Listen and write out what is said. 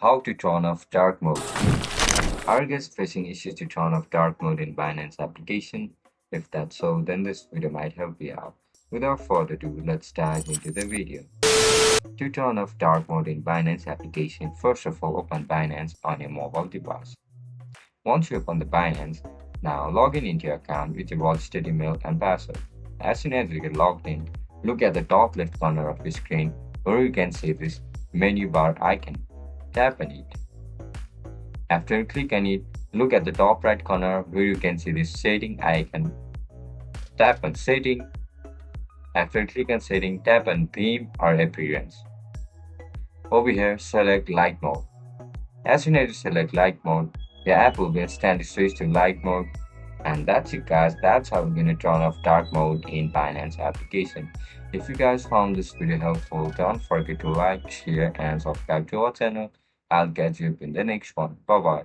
How to turn off dark mode. Are you guys facing issues to turn off dark mode in Binance application? If that's so, then this video might help you out. Without further ado, let's dive into the video. To turn off dark mode in Binance application, first of all open Binance on your mobile device. Once you open the Binance, now log in into your account with your registered email and password. As soon as you get logged in, look at the top left corner of your screen where you can see this menu bar icon. Tap on it. After you click on it, look at the top right corner where you can see this setting icon. Tap on setting. After you click on setting, tap on theme or appearance. Over here, select light mode. As soon as you select light mode, your app will be instantly switched to light mode. And that's it guys, that's how we're gonna turn off dark mode in Binance application. If you guys found this video helpful, don't forget to like, share and subscribe to our channel. I'll catch you in the next one. Bye bye.